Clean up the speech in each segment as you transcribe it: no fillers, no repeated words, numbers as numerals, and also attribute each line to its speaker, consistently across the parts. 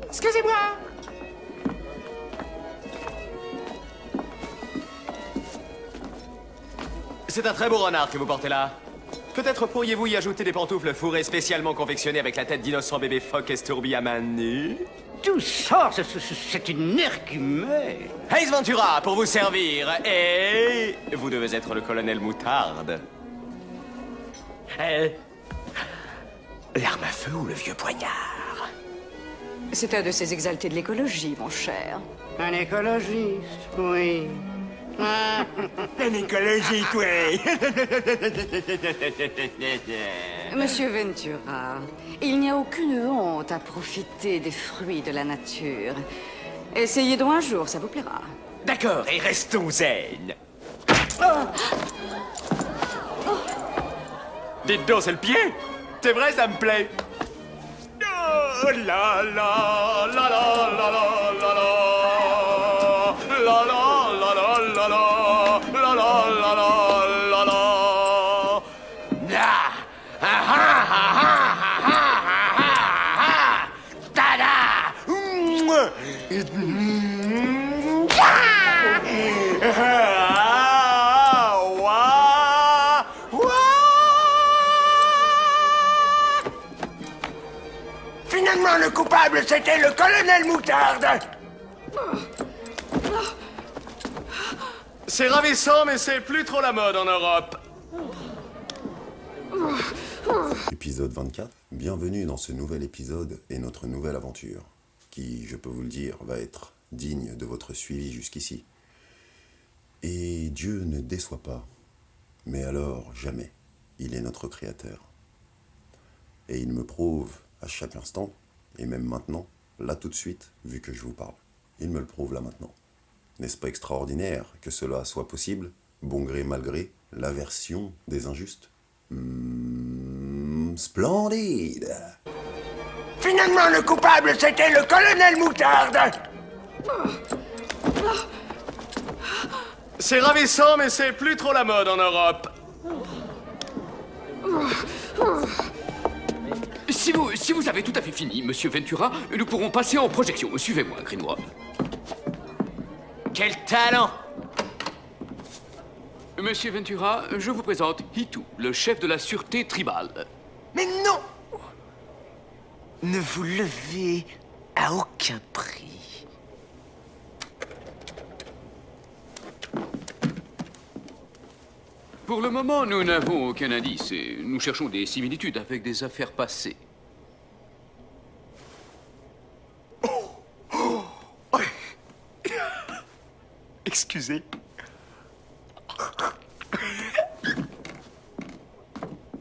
Speaker 1: Excusez-moi.
Speaker 2: C'est un très beau renard que vous portez là. Peut-être pourriez-vous y ajouter des pantoufles fourrées spécialement confectionnées avec la tête d'innocent bébé phoque estourbi à main nue?
Speaker 3: Tout ça, c'est une énergumée.
Speaker 2: Ace Ventura, pour vous servir. Et vous devez être le colonel Moutarde.
Speaker 1: L'arme à feu ou le vieux poignard?
Speaker 4: C'est un de ces exaltés de l'écologie, mon cher.
Speaker 3: Un écologiste, oui.
Speaker 1: Un écologiste, oui.
Speaker 4: Monsieur Ventura, il n'y a aucune honte à profiter des fruits de la nature. Essayez donc un jour, ça vous plaira.
Speaker 1: D'accord, et restons zen.
Speaker 2: Dites donc, c'est le pied. C'est vrai, ça me plaît.
Speaker 1: Oh la la la la la la la la. La la la la la la. La la la la la la. Ah ah ah ah ah ah ah. Tada. Finalement, le coupable, c'était le colonel Moutarde.
Speaker 2: C'est ravissant, mais c'est plus trop la mode en Europe.
Speaker 5: Épisode 24. Bienvenue dans ce nouvel épisode et notre nouvelle aventure, qui, je peux vous le dire, va être digne de votre suivi jusqu'ici. Et Dieu ne déçoit pas, mais alors jamais. Il est notre créateur. Et il me prouve à chaque instant, et même maintenant, là tout de suite, vu que je vous parle. Il me le prouve là maintenant. N'est-ce pas extraordinaire que cela soit possible, bon gré mal gré, l'aversion des injustes? Splendide!
Speaker 1: Finalement, le coupable, c'était le colonel Moutarde.
Speaker 2: C'est ravissant, mais c'est plus trop la mode en Europe.
Speaker 6: Si vous avez tout à fait fini, Monsieur Ventura, nous pourrons passer en projection. Suivez-moi, Grinois.
Speaker 2: Quel talent!
Speaker 6: Monsieur Ventura, je vous présente Hitu, le chef de la sûreté tribale.
Speaker 1: Mais non! Ne vous levez à aucun prix.
Speaker 6: Pour le moment, nous n'avons aucun indice et nous cherchons des similitudes avec des affaires passées.
Speaker 1: Excusez.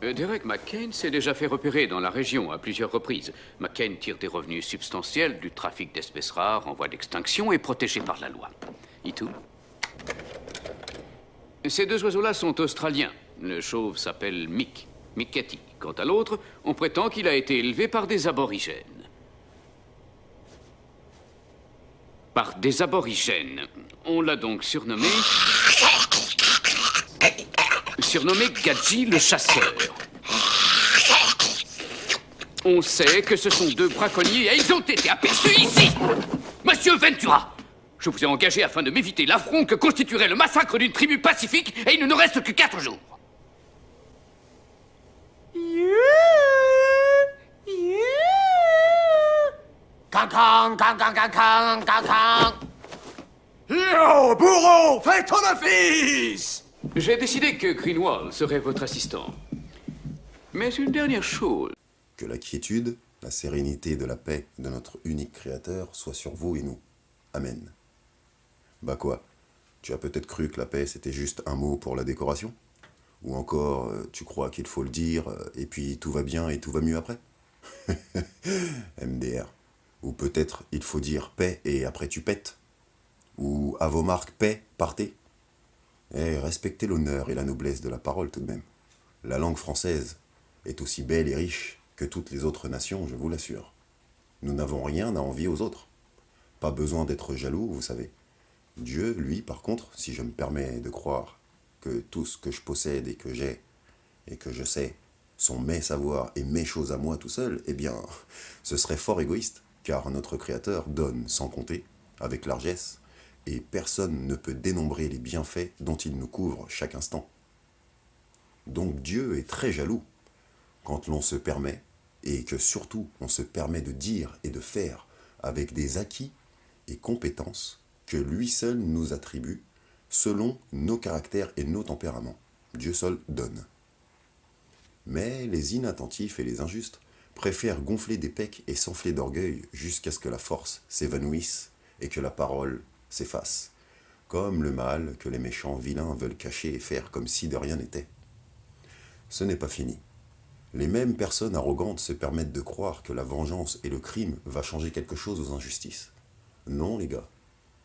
Speaker 6: Derek McCain s'est déjà fait repérer dans la région à plusieurs reprises. McCain tire des revenus substantiels du trafic d'espèces rares en voie d'extinction et protégé par la loi. Hitu? Ces deux oiseaux-là sont australiens. Le chauve s'appelle Mick, Mickety. Quant à l'autre, on prétend qu'il a été élevé par des aborigènes. Par des aborigènes. On l'a donc surnommé Gadji le chasseur. On sait que ce sont deux braconniers et ils ont été aperçus ici. Monsieur Ventura, je vous ai engagé afin de m'éviter l'affront que constituerait le massacre d'une tribu pacifique et il ne nous reste que 4 jours.
Speaker 1: Cancang, cancang, cancang, cancang. Yo, bourreau, fais ton office!
Speaker 6: J'ai décidé que Greenwald serait votre assistant. Mais une dernière chose.
Speaker 5: Que la quiétude, la sérénité de la paix de notre unique Créateur soit sur vous et nous. Amen. Bah quoi? Tu as peut-être cru que la paix c'était juste un mot pour la décoration? Ou encore, tu crois qu'il faut le dire, et puis tout va bien et tout va mieux après? MDR. Ou peut-être il faut dire paix et après tu pètes? Ou à vos marques paix, partez? Eh, respectez l'honneur et la noblesse de la parole tout de même. La langue française est aussi belle et riche que toutes les autres nations, je vous l'assure. Nous n'avons rien à envier aux autres. Pas besoin d'être jaloux, vous savez. Dieu, lui, par contre, si je me permets de croire que tout ce que je possède et que j'ai, et que je sais, sont mes savoirs et mes choses à moi tout seul, eh bien, ce serait fort égoïste, car notre Créateur donne sans compter, avec largesse, et personne ne peut dénombrer les bienfaits dont il nous couvre chaque instant. Donc Dieu est très jaloux quand l'on se permet, et que surtout on se permet de dire et de faire avec des acquis et compétences que lui seul nous attribue selon nos caractères et nos tempéraments. Dieu seul donne. Mais les inattentifs et les injustes préfèrent gonfler des pecs et s'enfler d'orgueil jusqu'à ce que la force s'évanouisse et que la parole s'efface, comme le mal que les méchants vilains veulent cacher et faire comme si de rien n'était. Ce n'est pas fini. Les mêmes personnes arrogantes se permettent de croire que la vengeance et le crime va changer quelque chose aux injustices. Non, les gars,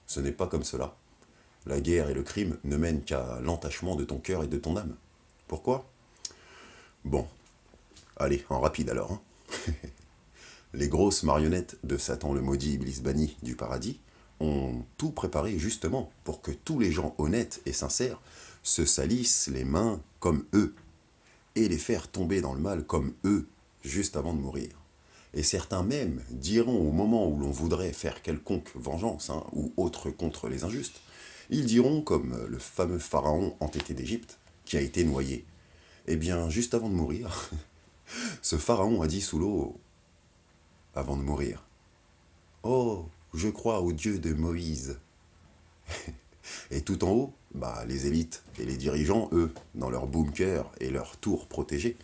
Speaker 5: ce n'est pas comme cela. La guerre et le crime ne mènent qu'à l'entachement de ton cœur et de ton âme. Pourquoi ? Bon, allez, en rapide alors. Hein. Les grosses marionnettes de Satan le maudit Iblis banni du paradis ont tout préparé justement pour que tous les gens honnêtes et sincères se salissent les mains comme eux et les faire tomber dans le mal comme eux juste avant de mourir. Et certains même diront au moment où l'on voudrait faire quelconque vengeance ou autre contre les injustes, ils diront comme le fameux pharaon entêté d'Égypte qui a été noyé. Eh bien, juste avant de mourir, ce pharaon a dit sous l'eau, avant de mourir, « Oh, je crois au Dieu de Moïse. » Et tout en haut, les élites et les dirigeants, eux, dans leurs bunkers et leurs tours protégées,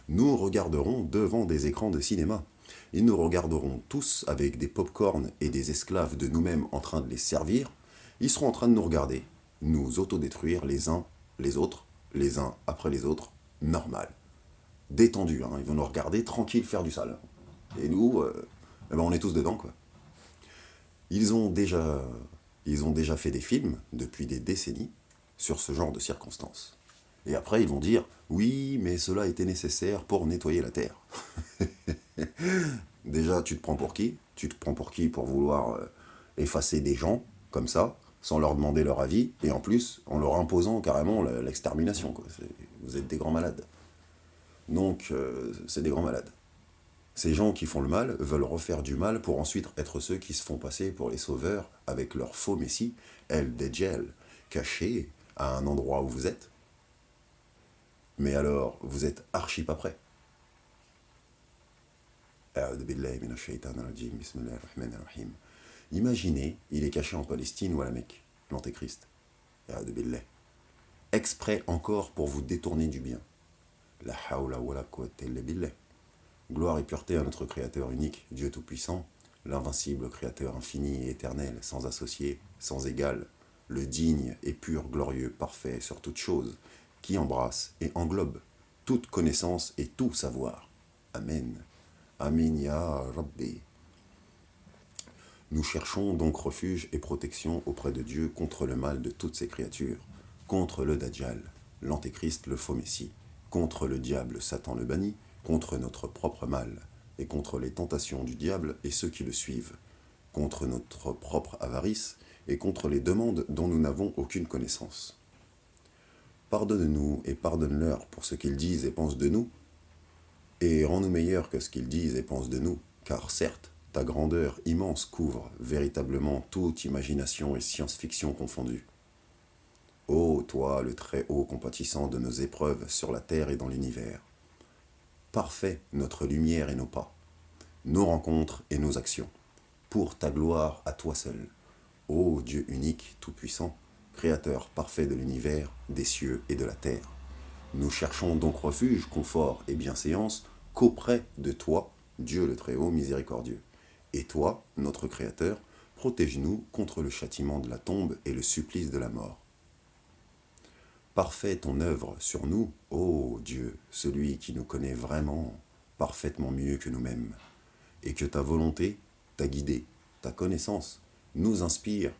Speaker 5: nous regarderont devant des écrans de cinéma. Ils nous regarderont tous avec des pop-corns et des esclaves de nous-mêmes en train de les servir. Ils seront en train de nous regarder, nous autodétruire les uns les autres, les uns après les autres, normal. Détendu, ils vont nous regarder tranquille faire du sale. Et nous, on est tous dedans, quoi. Ils ont déjà fait des films, depuis des décennies, sur ce genre de circonstances. Et après, ils vont dire, oui, mais cela était nécessaire pour nettoyer la Terre. Déjà, tu te prends pour qui ? Tu te prends pour qui pour vouloir effacer des gens, comme ça, sans leur demander leur avis, et en plus, en leur imposant carrément l'extermination, quoi. Vous êtes des grands malades. Donc, c'est des grands malades. Ces gens qui font le mal veulent refaire du mal pour ensuite être ceux qui se font passer pour les sauveurs avec leur faux messie, El Dejjal, caché à un endroit où vous êtes. Mais alors, vous êtes archi pas prêts. Imaginez, il est caché en Palestine ou à la Mecque, l'Antéchrist. Exprès encore pour vous détourner du bien. La hawla wa la quwwata illa billah. Gloire et pureté à notre Créateur unique, Dieu Tout-Puissant, l'invincible Créateur infini et éternel, sans associé, sans égal, le digne et pur, glorieux, parfait sur toute chose, qui embrasse et englobe toute connaissance et tout savoir. Amen. Amin ya Rabbi. Nous cherchons donc refuge et protection auprès de Dieu contre le mal de toutes ses créatures, contre le Dajjal, l'Antéchrist, le faux Messie, contre le diable, Satan le banni, contre notre propre mal, et contre les tentations du diable et ceux qui le suivent, contre notre propre avarice, et contre les demandes dont nous n'avons aucune connaissance. Pardonne-nous et pardonne-leur pour ce qu'ils disent et pensent de nous, et rends-nous meilleurs que ce qu'ils disent et pensent de nous, car certes, ta grandeur immense couvre véritablement toute imagination et science-fiction confondues. Ô toi, le très haut compatissant de nos épreuves sur la terre et dans l'univers, parfait notre lumière et nos pas, nos rencontres et nos actions, pour ta gloire à toi seul, ô Dieu unique, tout-puissant, Créateur parfait de l'univers, des cieux et de la terre. Nous cherchons donc refuge, confort et bienséance qu'auprès de toi, Dieu le Très-Haut miséricordieux. Et toi, notre Créateur, protège-nous contre le châtiment de la tombe et le supplice de la mort. Parfait ton œuvre sur nous, ô Dieu, celui qui nous connaît vraiment, parfaitement mieux que nous-mêmes, et que ta volonté, ta guidée, ta connaissance nous inspire,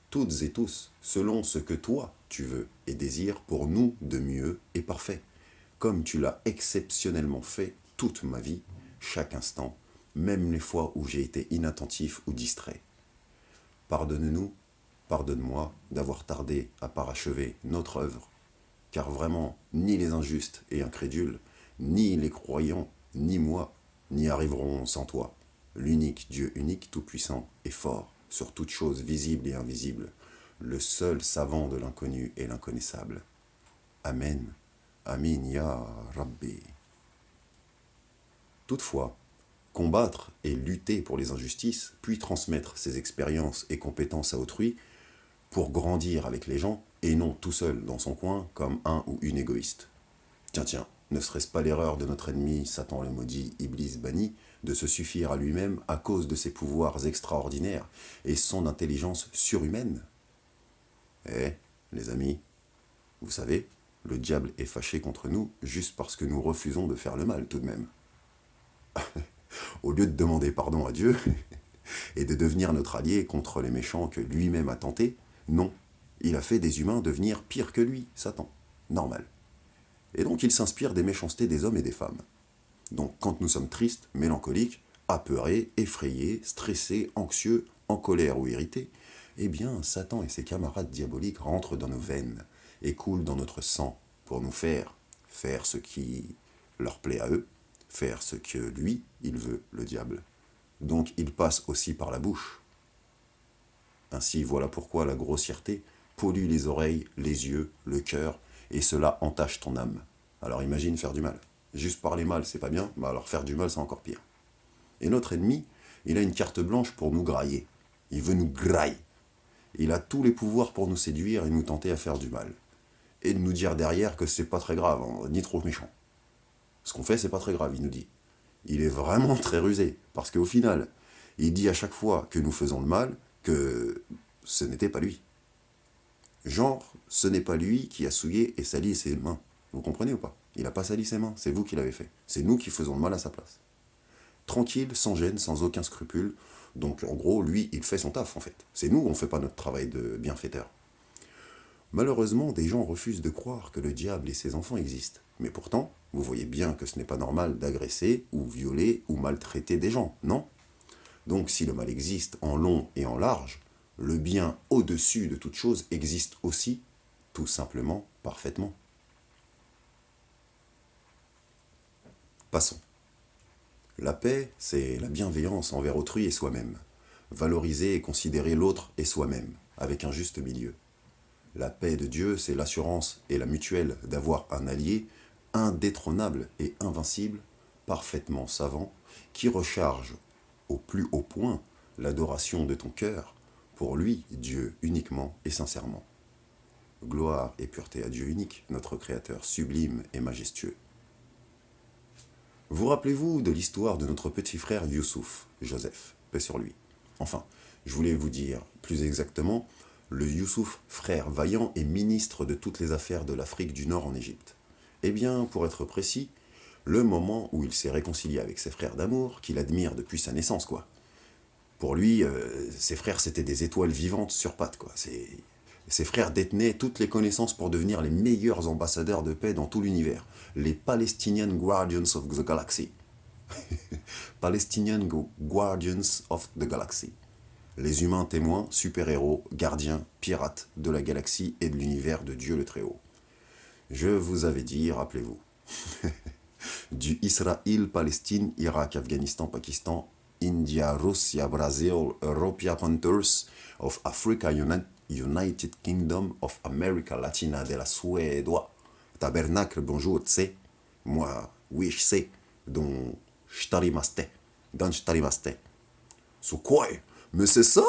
Speaker 5: toutes et tous, selon ce que toi tu veux et désires pour nous de mieux et parfait, comme tu l'as exceptionnellement fait toute ma vie, chaque instant, même les fois où j'ai été inattentif ou distrait. Pardonne-nous, pardonne-moi d'avoir tardé à parachever notre œuvre, car vraiment, ni les injustes et incrédules, ni les croyants, ni moi, n'y arriveront sans toi. l'unique Dieu unique, tout-puissant et fort, sur toute chose visible et invisible, le seul savant de l'inconnu et l'inconnaissable. Amen. Amin ya Rabbi. Toutefois, combattre et lutter pour les injustices, puis transmettre ses expériences et compétences à autrui, pour grandir avec les gens, et non tout seul dans son coin, comme un ou une égoïste. Tiens, ne serait-ce pas l'erreur de notre ennemi, Satan le maudit, Iblis banni, de se suffire à lui-même à cause de ses pouvoirs extraordinaires et son intelligence surhumaine? Eh, les amis, vous savez, le diable est fâché contre nous juste parce que nous refusons de faire le mal tout de même. Au lieu de demander pardon à Dieu et de devenir notre allié contre les méchants que lui-même a tentés, non, il a fait des humains devenir pires que lui, Satan. Normal. Et donc il s'inspire des méchancetés des hommes et des femmes. Donc quand nous sommes tristes, mélancoliques, apeurés, effrayés, stressés, anxieux, en colère ou irrités, eh bien Satan et ses camarades diaboliques rentrent dans nos veines et coulent dans notre sang pour nous faire ce qui leur plaît à eux, faire ce que lui, il veut, le diable. Donc il passe aussi par la bouche. Ainsi, voilà pourquoi la grossièreté pollue les oreilles, les yeux, le cœur, et cela entache ton âme. Alors imagine faire du mal. Juste parler mal, c'est pas bien, mais alors faire du mal, c'est encore pire. Et notre ennemi, il a une carte blanche pour nous grailler. Il veut nous grailler. Il a tous les pouvoirs pour nous séduire et nous tenter à faire du mal. Et de nous dire derrière que c'est pas très grave, hein, ni trop méchant. Ce qu'on fait, c'est pas très grave, il nous dit. Il est vraiment très rusé, parce qu'au final, il dit à chaque fois que nous faisons le mal, que ce n'était pas lui. Genre, ce n'est pas lui qui a souillé et sali ses mains. Vous comprenez ou pas? Il n'a pas sali ses mains, c'est vous qui l'avez fait. C'est nous qui faisons le mal à sa place. Tranquille, sans gêne, sans aucun scrupule. Donc en gros, lui, il fait son taf en fait. C'est nous, on ne fait pas notre travail de bienfaiteur. Malheureusement, des gens refusent de croire que le diable et ses enfants existent. Mais pourtant, vous voyez bien que ce n'est pas normal d'agresser ou violer ou maltraiter des gens, non? Donc si le mal existe en long et en large, le bien au-dessus de toute chose existe aussi, tout simplement, parfaitement. Passons. La paix, c'est la bienveillance envers autrui et soi-même. Valoriser et considérer l'autre et soi-même, avec un juste milieu. La paix de Dieu, c'est l'assurance et la mutuelle d'avoir un allié indétrônable et invincible, parfaitement savant, qui recharge au plus haut point l'adoration de ton cœur, pour lui, Dieu, uniquement et sincèrement. Gloire et pureté à Dieu unique, notre Créateur sublime et majestueux. Vous rappelez-vous de l'histoire de notre petit frère Youssouf, Joseph, paix sur lui. Enfin, je voulais vous dire, plus exactement, le Youssouf, frère vaillant et ministre de toutes les affaires de l'Afrique du Nord en Égypte. Eh bien, pour être précis, le moment où il s'est réconcilié avec ses frères d'amour, qu'il admire depuis sa naissance, quoi. Pour lui, ses frères, c'était des étoiles vivantes sur pattes, quoi. Ses frères détenaient toutes les connaissances pour devenir les meilleurs ambassadeurs de paix dans tout l'univers. Les Palestinian Guardians of the Galaxy. Palestinian Guardians of the Galaxy. Les humains témoins, super-héros, gardiens, pirates de la galaxie et de l'univers de Dieu le Très-Haut. Je vous avais dit, rappelez-vous. Du Israël, Palestine, Irak, Afghanistan, Pakistan, India, Russia, Brazil, Europea Panthers, of Africa, United Kingdom of America Latina, de la Suédois, Tabernacle, bonjour, tse, moi, oui, je sais, dont Shtarimaste, dans Shtarimaste. So quoi? Mais c'est ça!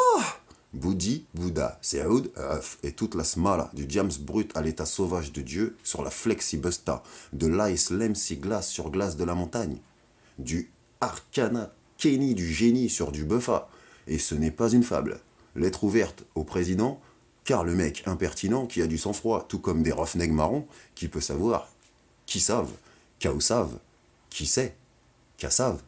Speaker 5: Bouddhi, Bouddha, Seoud, et toute la smala, du James brut à l'état sauvage de Dieu, sur la flexibusta, de l'ice lemsi glace sur glace de la montagne, du arcana Kenny du génie sur du buffa, et ce n'est pas une fable. Lettre ouverte au président, car le mec impertinent qui a du sang-froid, tout comme des roughnecks marrons, qui peut savoir, qui savent, qu'au savent, qui sait, qu'à savent.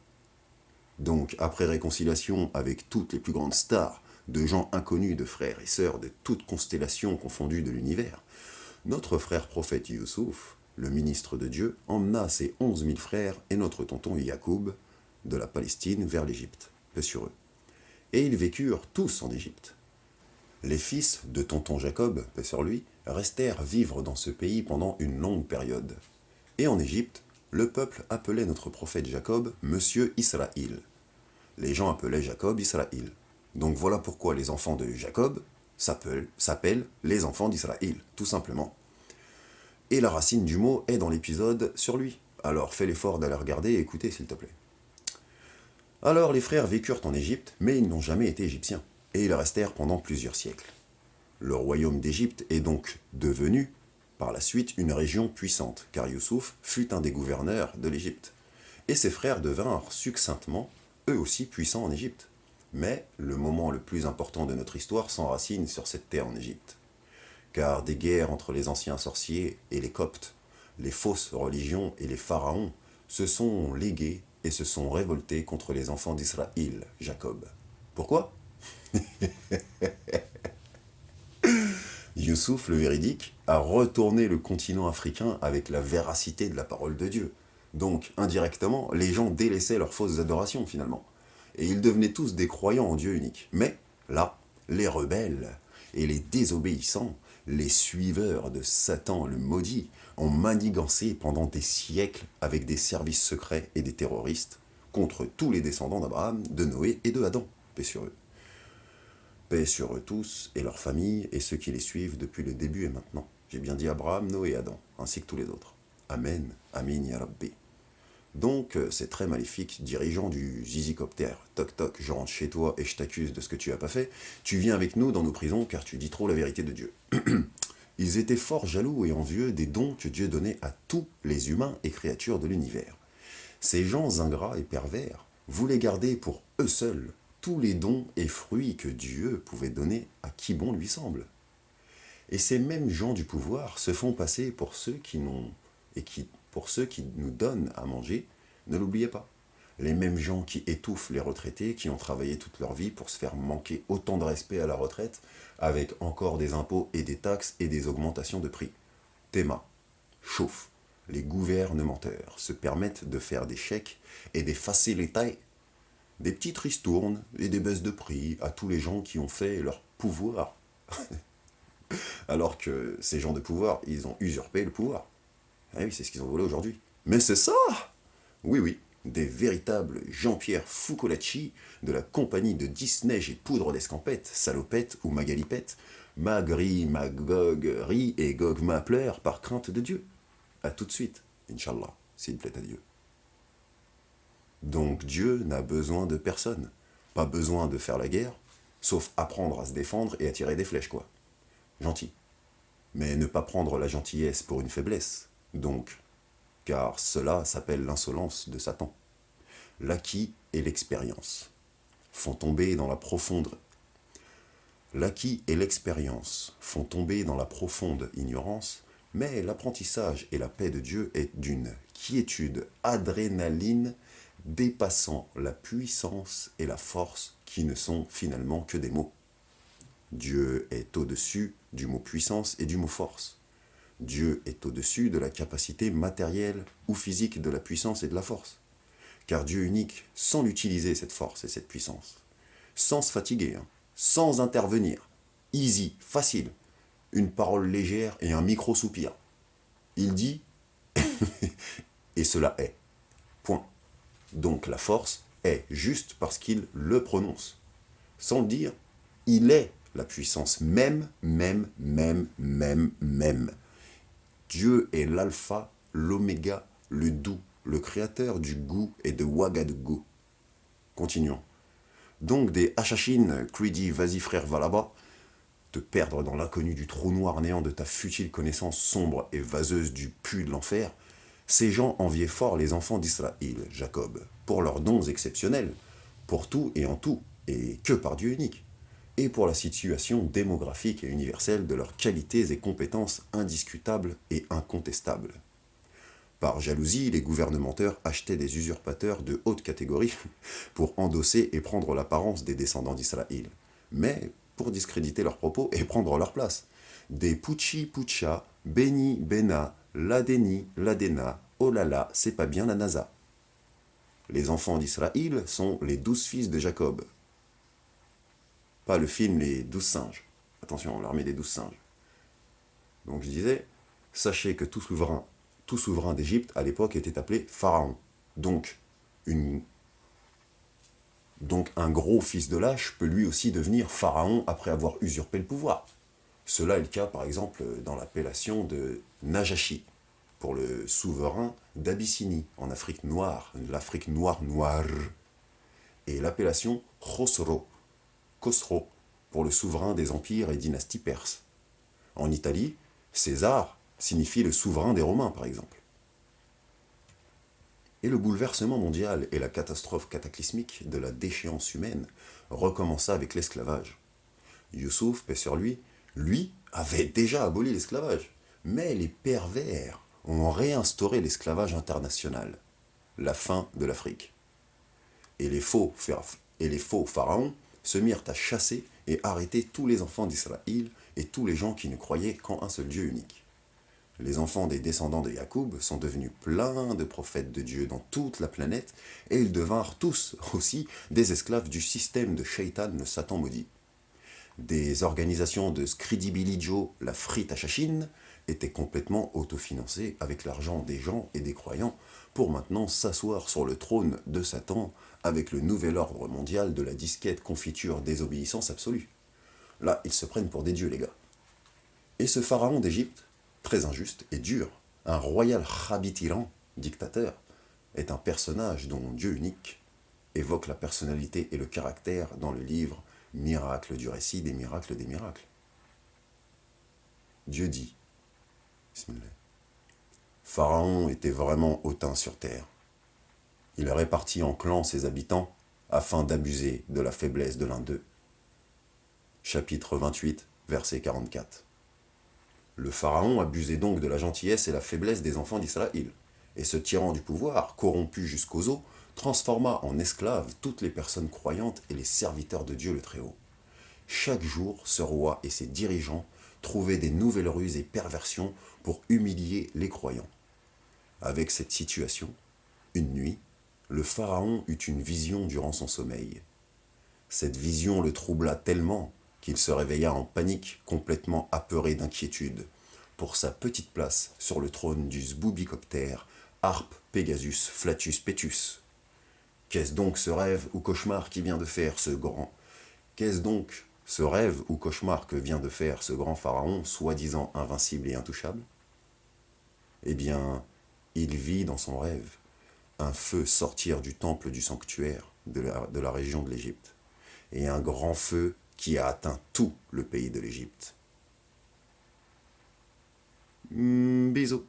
Speaker 5: Donc, après réconciliation avec toutes les plus grandes stars, de gens inconnus, de frères et sœurs, de toutes constellations confondues de l'univers, notre frère prophète Youssouf, le ministre de Dieu, emmena ses 11 000 frères et notre tonton Yacoub de la Palestine vers l'Égypte, paix sur eux. Et ils vécurent tous en Égypte. Les fils de tonton Jacob, paix sur lui, restèrent vivre dans ce pays pendant une longue période. Et en Égypte, le peuple appelait notre prophète Jacob Monsieur Israël. les gens appelaient Jacob Israël. Donc voilà pourquoi les enfants de Jacob s'appellent les enfants d'Israël, tout simplement. Et la racine du mot est dans l'épisode sur lui. Alors fais l'effort d'aller regarder et écouter s'il te plaît. Alors les frères vécurent en Égypte, mais ils n'ont jamais été égyptiens, et ils restèrent pendant plusieurs siècles. Le royaume d'Égypte est donc devenu, par la suite, une région puissante, car Youssouf fut un des gouverneurs de l'Égypte. Et ses frères devinrent succinctement, eux aussi puissants en Égypte. Mais le moment le plus important de notre histoire s'enracine sur cette terre en Égypte. Car des guerres entre les anciens sorciers et les Coptes, les fausses religions et les pharaons se sont légués et se sont révoltés contre les enfants d'Israël, Jacob. Pourquoi? Youssouf, le véridique, a retourné le continent africain avec la véracité de la parole de Dieu. Donc, indirectement, les gens délaissaient leurs fausses adorations, finalement. Et ils devenaient tous des croyants en Dieu unique. Mais, là, les rebelles et les désobéissants, les suiveurs de Satan le maudit, ont manigancé pendant des siècles avec des services secrets et des terroristes contre tous les descendants d'Abraham, de Noé et de Adam. Paix sur eux. Paix sur eux tous et leurs familles et ceux qui les suivent depuis le début et maintenant. J'ai bien dit Abraham, Noé et Adam, ainsi que tous les autres. Amen, Amin ya Rabbi. Donc, c'est très maléfique, dirigeant du zizicoptère. Toc toc, je rentre chez toi et je t'accuse de ce que tu as pas fait. Tu viens avec nous dans nos prisons car tu dis trop la vérité de Dieu. Ils étaient fort jaloux et envieux des dons que Dieu donnait à tous les humains et créatures de l'univers. Ces gens ingrats et pervers voulaient garder pour eux seuls tous les dons et fruits que Dieu pouvait donner à qui bon lui semble. Et ces mêmes gens du pouvoir se font passer pour ceux qui n'ont et pour ceux qui nous donnent à manger, ne l'oubliez pas. Les mêmes gens qui étouffent les retraités, qui ont travaillé toute leur vie pour se faire manquer autant de respect à la retraite, avec encore des impôts et des taxes et des augmentations de prix. Théma, chauffe. Les gouvernementeurs se permettent de faire des chèques et d'effacer les tailles. Des petites ristournes et des baisses de prix à tous les gens qui ont fait leur pouvoir. Alors que ces gens de pouvoir, ils ont usurpé le pouvoir. Ah oui, c'est ce qu'ils ont volé aujourd'hui. Mais c'est ça! Oui, oui, des véritables Jean-Pierre Foucolacci de la compagnie de Disney et Poudre d'Escampette, Salopette ou Magalipette, Magri, Magog, Ri et Gog Mapler par crainte de Dieu. À tout de suite, Inch'Allah, s'il plaît à Dieu. Donc Dieu n'a besoin de personne. Pas besoin de faire la guerre, sauf apprendre à se défendre et à tirer des flèches, quoi. Gentil. Mais ne pas prendre la gentillesse pour une faiblesse. Donc, car cela s'appelle l'insolence de Satan. L'acquis et l'expérience font tomber dans la profonde... L'acquis et l'expérience font tomber dans la profonde ignorance, mais l'apprentissage et la paix de Dieu est d'une quiétude adrénaline dépassant la puissance et la force qui ne sont finalement que des mots. Dieu est au-dessus du mot puissance et du mot force. Dieu est au-dessus de la capacité matérielle ou physique de la puissance et de la force. Car Dieu unique, sans l'utiliser cette force et cette puissance, sans se fatiguer, sans intervenir, easy, facile, une parole légère et un micro-soupir. Il dit, et cela est. Point. Donc la force est juste parce qu'il le prononce. Sans le dire, il est la puissance même. Dieu est l'alpha, l'oméga, le doux, le créateur du goût et de Ouagadougou. Continuons. Donc des hachachines, Creedy, vas-y frère, va là-bas, te perdre dans l'inconnu du trou noir néant de ta futile connaissance sombre et vaseuse du pu de l'enfer, ces gens enviaient fort les enfants d'Israël, Jacob, pour leurs dons exceptionnels, pour tout et en tout, et que par Dieu unique, et pour la situation démographique et universelle de leurs qualités et compétences indiscutables et incontestables. Par jalousie, les gouvernementeurs achetaient des usurpateurs de haute catégorie pour endosser et prendre l'apparence des descendants d'Israël, mais pour discréditer leurs propos et prendre leur place. Des Pucci Puccia, Beni Bena, Ladeni Ladena, oh là là, c'est pas bien la NASA. Les enfants d'Israël sont les 12 fils de Jacob. Pas le film Les 12 singes. Attention, l'armée des 12 singes. Donc je disais, sachez que tout souverain d'Égypte à l'époque était appelé pharaon. Donc, Donc un gros fils de lâche peut lui aussi devenir pharaon après avoir usurpé le pouvoir. Cela est le cas par exemple dans l'appellation de Najashi, pour le souverain d'Abyssinie, en Afrique noire, l'Afrique noire, et l'appellation Khosro, pour le souverain des empires et dynasties perses. En Italie, César signifie le souverain des Romains, par exemple. Et le bouleversement mondial et la catastrophe cataclysmique de la déchéance humaine recommença avec l'esclavage. Youssouf, paix sur lui avait déjà aboli l'esclavage. Mais les pervers ont réinstauré l'esclavage international, la fin de l'Afrique. Et les faux pharaons se mirent à chasser et arrêter tous les enfants d'Israël et tous les gens qui ne croyaient qu'en un seul Dieu unique. Les enfants des descendants de Yacoub sont devenus pleins de prophètes de Dieu dans toute la planète et ils devinrent tous aussi des esclaves du système de Shaitan, le Satan maudit. Des organisations de Scridibilijo, la frite à Chachine, étaient complètement autofinancées avec l'argent des gens et des croyants pour maintenant s'asseoir sur le trône de Satan avec le nouvel ordre mondial de la disquette confiture désobéissance absolue. Là, ils se prennent pour des dieux, les gars. Et ce pharaon d'Égypte, très injuste et dur, un royal Khabi tyran, dictateur, est un personnage dont Dieu unique évoque la personnalité et le caractère dans le livre Miracle du récit des miracles des miracles. Dieu dit, Bismillah, Pharaon était vraiment hautain sur terre. Il répartit en clans ses habitants afin d'abuser de la faiblesse de l'un d'eux. Chapitre 28, verset 44. Le pharaon abusait donc de la gentillesse et la faiblesse des enfants d'Israël, et ce tyran du pouvoir, corrompu jusqu'aux os, transforma en esclaves toutes les personnes croyantes et les serviteurs de Dieu le Très-Haut. Chaque jour, ce roi et ses dirigeants trouvaient des nouvelles ruses et perversions pour humilier les croyants. Avec cette situation, une nuit, le pharaon eut une vision durant son sommeil. Cette vision le troubla tellement qu'il se réveilla en panique, complètement apeuré d'inquiétude, pour sa petite place sur le trône du zboubicoptère, Harpe Pegasus Flatus Petus. Qu'est-ce donc ce rêve ou cauchemar qui vient de faire ce grand... Qu'est-ce donc ce rêve ou cauchemar que vient de faire ce grand pharaon, soi-disant invincible et intouchable? Eh bien, il vit dans son rêve un feu sortir du temple du sanctuaire de la région de l'Égypte, et un grand feu qui a atteint tout le pays de l'Égypte. Bisous.